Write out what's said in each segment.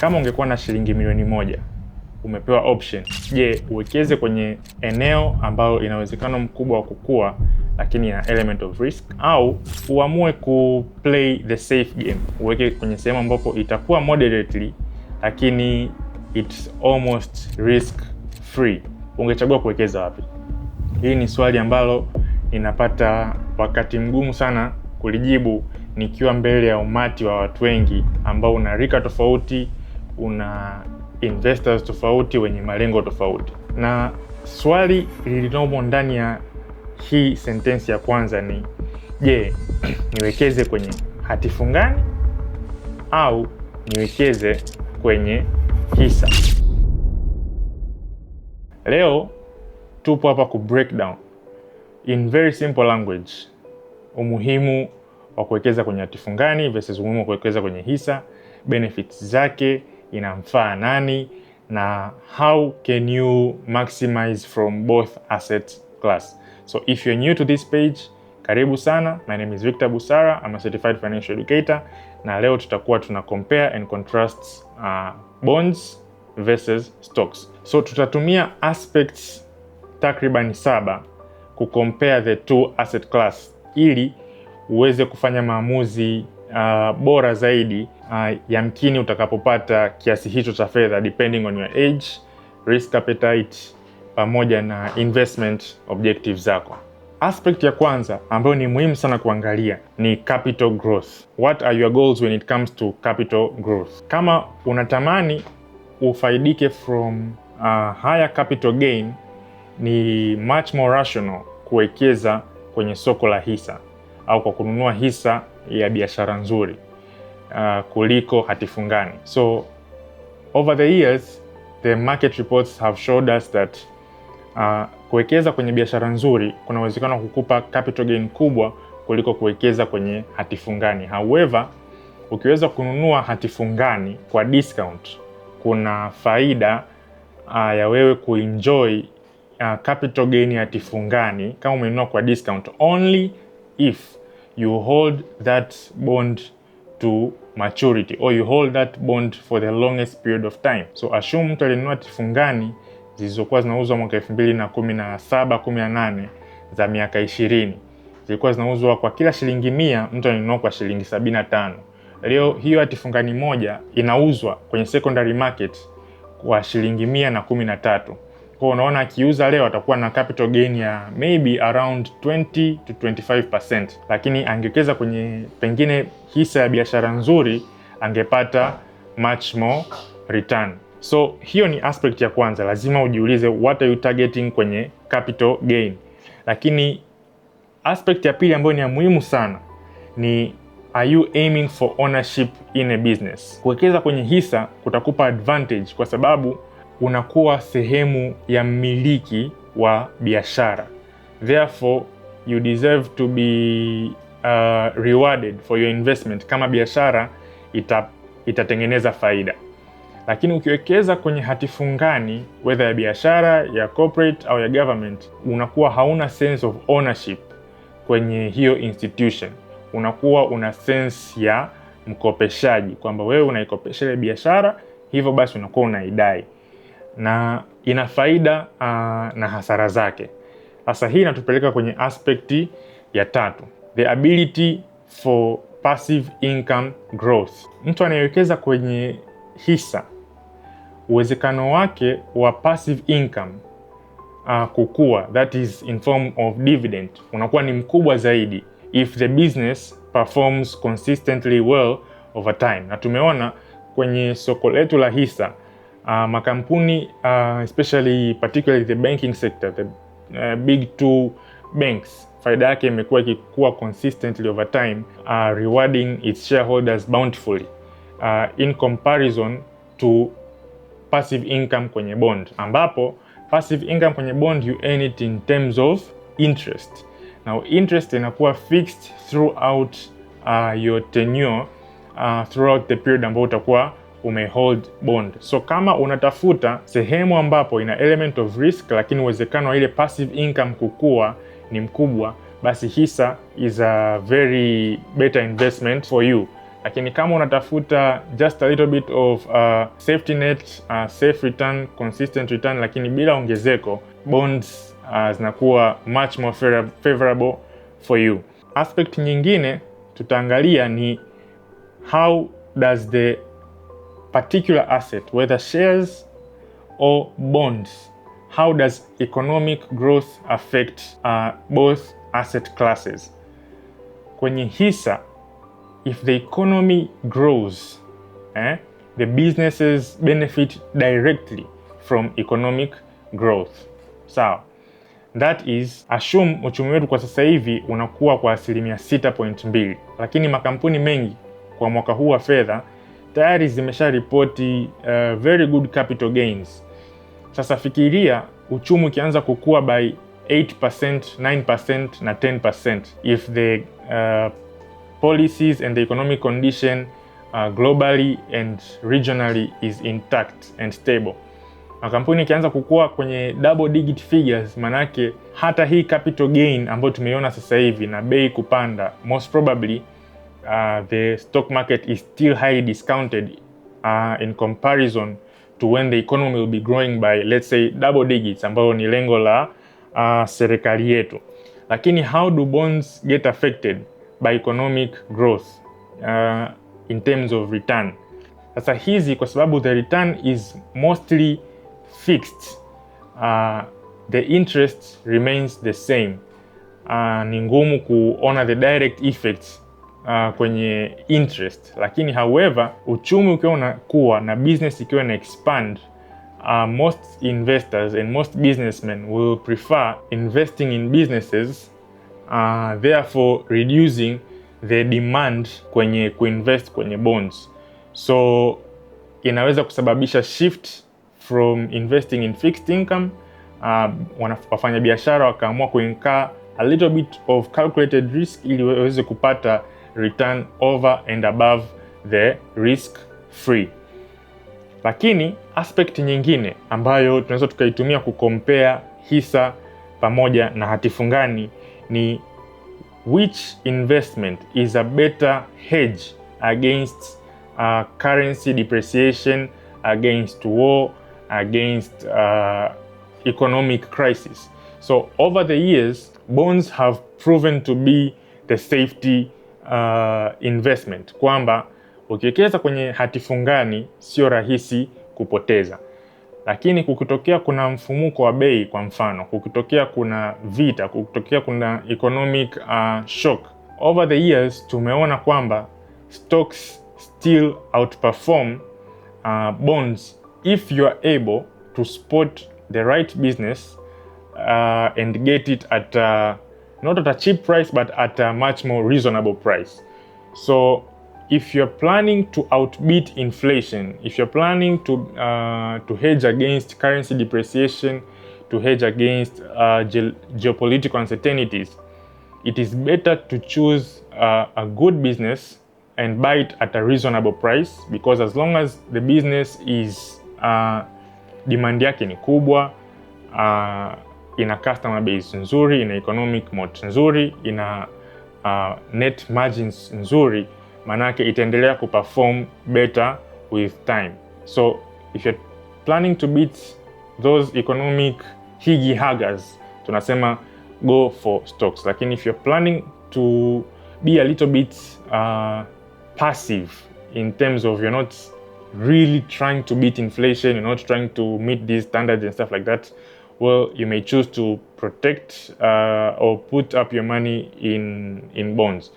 Kama ungekuwa na shilingi milioni 1, umepewa option, je, uwekeze kwenye eneo ambalo ina uwezekano mkubwa wa kukua lakini ina element of risk, au uamue ku play the safe game, uweke kwenye sehemu ambapo itakuwa moderately lakini it's almost risk free? Ungechagua kuwekeza wapi? Hii ni swali ambalo ninapata wakati mgumu sana kulijibu nikiwa mbele ya umati wa watu wengi ambao una rika tofauti, una investors tofauti wenye malengo tofauti. Na swali lililomo ndani ya hii sentensi ya kwanza ni, je, niwekeze kwenye hati fungani au niwekeze kwenye hisa? Leo tupo hapa ku break down in very simple language umuhimu wa kuwekeza kwenye hati fungani versus umuhimu wa kuwekeza kwenye hisa, benefits zake, inamfaa nani, na how can you maximize from both asset class. So if you're new to this page, karibu sana. My name is Victor Busara. I'm a certified financial educator, na leo tutakuwa tuna compare and contrast bonds versus stocks. So tutatumia aspects takriban 7 ku compare the two asset class ili uweze kufanya maamuzi bora zaidi yamkini utakapopata kiasi hicho cha fedha, depending on your age, risk appetite, pamoja na investment objectives zako. Aspect ya kwanza ambayo ni muhimu sana kuangalia ni capital growth. What are your goals when it comes to capital growth? Kama unatamani ufaidike from higher capital gain, ni much more rational kuwekeza kwenye soko la hisa au kwa kununua hisa ya biashara nzuri kuliko hati fungani. So over the years, the market reports have showed us that kuwekeza kwenye biashara nzuri kuna uwezekano kukupa capital gain kubwa kuliko kuwekeza kwenye hati fungani. However, ukiweza kununua hati fungani kwa discount, kuna faida ya wewe kuenjoy capital gain ya hati fungani kama umenunua kwa discount only if you hold that bond to maturity or you hold that bond for the longest period of time. So assume mtu alinunua hati fungani zilizokuwa zinauzwa mwaka 2017-18 za miaka 20, zilikuwa zinauzwa kwa kila shilingi 100, mtu alinunua kwa shilingi 75. Leo hiyo hati fungani moja inauzwa kwenye secondary market kwa shilingi 113. Kwa unaona akiuza leo atakuwa na capital gain ya maybe around 20 to 25%, lakini angewekeza kwenye pengine hisa ya biashara nzuri angepata much more return. So hiyo ni aspect ya kwanza, lazima ujiulize what are you targeting kwenye capital gain. Lakini aspect ya pili ambayo ni ya muhimu sana ni, are you aiming for ownership in a business? Kuwekeza kwenye hisa kutakupa advantage kwa sababu unakuwa sehemu ya mmiliki wa biashara. Therefore, you deserve to be rewarded for your investment kama biashara itatengeneza faida. Lakini ukiwekeza kwenye hati fungani, whether ya biashara, ya corporate au ya government, unakuwa hauna sense of ownership kwenye hiyo institution. Unakuwa una sense ya mkopeshaji, kwamba wewe unaikopesha ile biashara, hivyo basi unakuwa unaidai, na ina faida na hasara zake. Sasa hii inatupeleka kwenye aspekti ya 3, the ability for passive income growth. Mtu anayewekeza kwenye hisa, uwezekano wake wa passive income kukua, that is in form of dividend, unakuwa ni mkubwa zaidi if the business performs consistently well over time. Na tumeona kwenye soko letu la hisa, makampuni especially particularly the banking sector, the big 2 banks, faida yake imekuwa ikikua consistently over time, rewarding its shareholders bountifully in comparison to passive income kwenye bond, ambapo passive income kwenye bond you earn it in terms of interest. Now interest inakuwa fixed throughout your tenure, throughout the period ambayo utakuwa umehold bond. So kama unatafuta sehemu ambapo ina element of risk lakini uwezekano wa ile passive income kukua ni mkubwa, basi hisa is a very better investment for you. Lakini kama unatafuta just a little bit of safety net, safe return, consistent return lakini bila ongezeko, bonds zinakuwa much more favorable for you. Aspect nyingine tutaangalia ni how does the particular asset, whether shares or bonds, how does economic growth affect both asset classes. Kwenye hisa, if the economy grows, the businesses benefit directly from economic growth. Sawa. That is, assume uchumi wetu kwa sasa hivi unakuwa kwa 6.2%, lakini makampuni mengi kwa mwaka huu wa fedha tayari zimesha ripoti very good capital gains. Sasa fikiria uchumi ukianza kukua by 8%, 9% na 10% if the policies and the economic condition globally and regionally is intact and stable. Makampuni ikianza kukua kwenye double digit figures, manake hata hii capital gain ambayo tumeiona sasa hivi na bei kupanda, most probably the stock market is still highly discounted in comparison to when the economy will be growing by, let's say, double digits, ambayo ni lengo la serikali yetu. Lakini how do bonds get affected by economic growth in terms of return? Sasa hizi kwa sababu the return is mostly fixed, the interest remains the same. Ni ngumu kuona the direct effects kwenye interest, lakini however uchumi ukiwa unakuwa na business ikiwa na expand, most investors and most businessmen will prefer investing in businesses, therefore reducing the demand kwenye kuinvest kwenye bonds. So inaweza kusababisha shift from investing in fixed income, wafanya biashara wakaamua kuinkaa a little bit of calculated risk ili waweze kupata return over and above the risk free. Lakini aspect nyingine ambayo tunaweza tukaitumia kucompare hisa pamoja na hatifungani ni which investment is a better hedge against currency depreciation, against war, against economic crisis. So over the years, bonds have proven to be the safety investment, kwamba ukiwekeza kwenye hatifungani sio rahisi kupoteza. Lakini kukitokea kuna mfumuko wa bei, kwa mfano kukitokea kuna vita, kukitokea kuna economic shock, over the years tumeona kwamba stocks still outperform bonds if you are able to spot the right business and get it at not at a cheap price but at a much more reasonable price. So if you're planning to outbeat inflation, if you're planning to hedge against currency depreciation, to hedge against geopolitical uncertainties, it is better to choose a good business and buy it at a reasonable price, because as long as the business is demand yake ni kubwa, ina customer base nzuri, ina economic moat nzuri, ina net margins nzuri, manake itaendelea kuperform better with time. So if you're planning to beat those economic higi haggers, tunasema go for stocks. Lakini if you're planning to be a little bit passive in terms of you're not really trying to beat inflation, you're not trying to meet these standards and stuff like that, well, you may choose to protect or put up your money in bonds.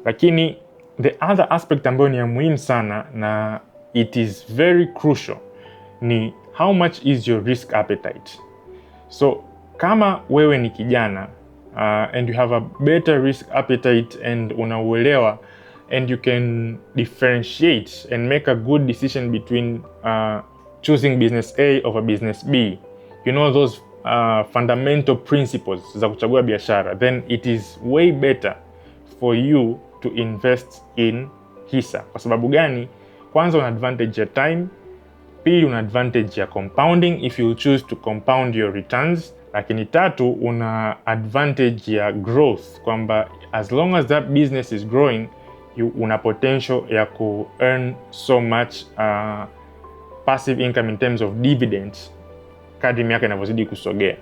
Lakini the other aspect ambayo ni ya muhimu sana na it is very crucial ni how much is your risk appetite. So kama wewe ni kijana and you have a better risk appetite and unauelewa and you can differentiate and make a good decision between choosing business A over business B, you know those fundamental principles za kuchagua biashara, then it is way better for you to invest in hisa. Kwa sababu gani? Kwanza una advantage ya time, pili una advantage ya compounding if you choose to compound your returns, lakini tatu una advantage ya growth, kwamba as long as that business is growing una potential ya ku earn so much passive income in terms of dividends kadri miaka inavyozidi kusogea.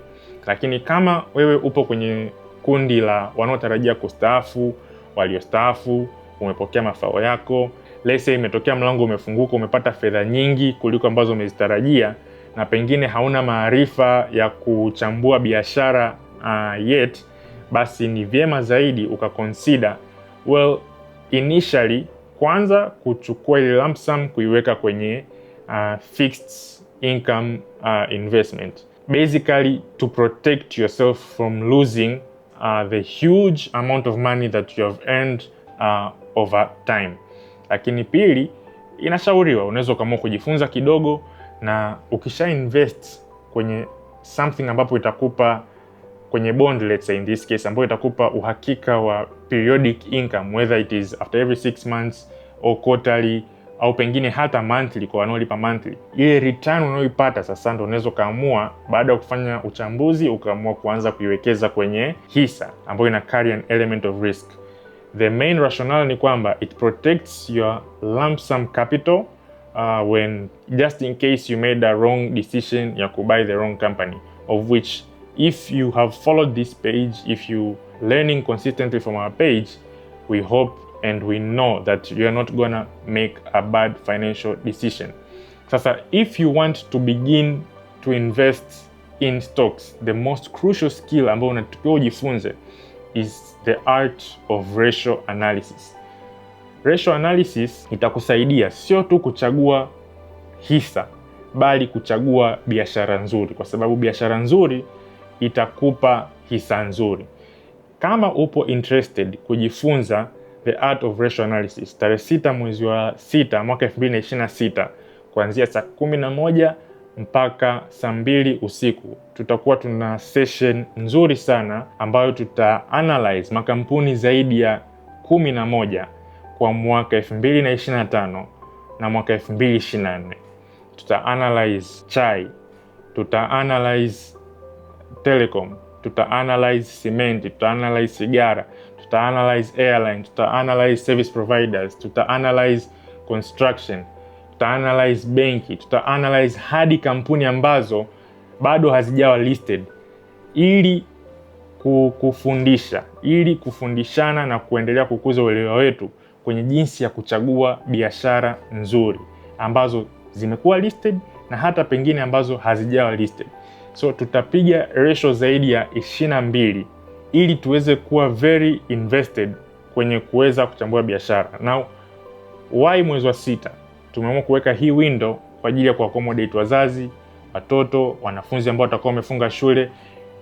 Lakini kama wewe upo kwenye kundi la wanaotarajia kustaafu, waliostaafu, umepokea mafao yako, let's say imetokea mlango umefunguka, umepata fedha nyingi kuliko ambazo umezitarajia, na pengine hauna maarifa ya kuchambua biashara yet, basi ni vyema zaidi ukaconsider initially kwanza kuchukua ile lump sum kuiweka kwenye fixed income investment, basically to protect yourself from losing the huge amount of money that you have earned over time. Lakini pili, inashauriwa unaweza ukaamua kujifunza kidogo, na ukisha invest kwenye something ambapo itakupa kwenye bond, let's say in this case, ambapo itakupa uhakika wa periodic income, whether it is after every 6 months or quarterly au pengine hata monthly kwa wanaolipa monthly, ile return unayoipata sasa ndio unaweza kaamua baada ya kufanya uchambuzi ukaamua kuanza kuiwekeza kwenye hisa ambayo ina carry an element of risk. The main rationale ni kwamba it protects your lump sum capital when just in case you made a wrong decision ya buy the wrong company, of which if you have followed this page, if you learning consistently from our page, we hope and we know that you are not gonna make a bad financial decision. Sasa, if you want to begin to invest in stocks, the most crucial skill ambayo unatakiwa ujifunze is the art of ratio analysis. Ratio analysis itakusaidia sio tu kuchagua hisa, bali kuchagua biashara nzuri, kwa sababu biashara nzuri itakupa hisa nzuri. Kama upo interested kujifunza the art of ratio analysis, tarehe 6 mwezi wa 6 mwaka 2026 kuanzia saa 11 mpaka saa 2 usiku tutakuwa tuna session nzuri sana ambayo tuta-analyze makampuni zaidi ya 11 kwa mwaka 2025 na mwaka 2024. Tuta-analyze chai, tuta-analyze telecom, tuta-analyze cement, tuta-analyze sigara, tuta-analyze airline, tuta-analyze service providers, tuta-analyze construction, tuta-analyze benki, tuta-analyze hadi kampuni ambazo bado hazijawa listed, ili kufundishana na kuendelea kukuza uelewa wetu kwenye jinsi ya kuchagua biashara nzuri ambazo zimekuwa listed na hata pengine ambazo hazijawa listed. So tutapiga ratio zaidi ya 22 ili tuweze kuwa very invested kwenye kuweza kuchambua biashara. Now, why mwezi wa 6? Tumeamua kuweka hii window kwa ajili ya kuaccommodate wazazi, watoto, wanafunzi ambao watakuwa wamefunga shule.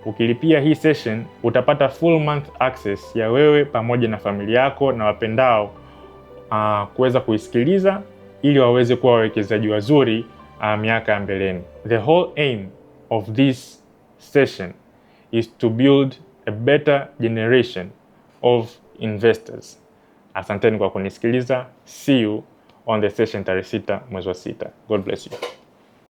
Ukilipia hii session utapata full month access ya wewe pamoja na familia yako na wapendao kuweza kuisikiliza ili waweze kuwa wawekezaji wazuri miaka ya mbeleni. The whole aim of this session is to build a better generation of investors. Asanteni kwa kunisikiliza. See you on the session tarehe 6 mwezi wa 6. God bless you.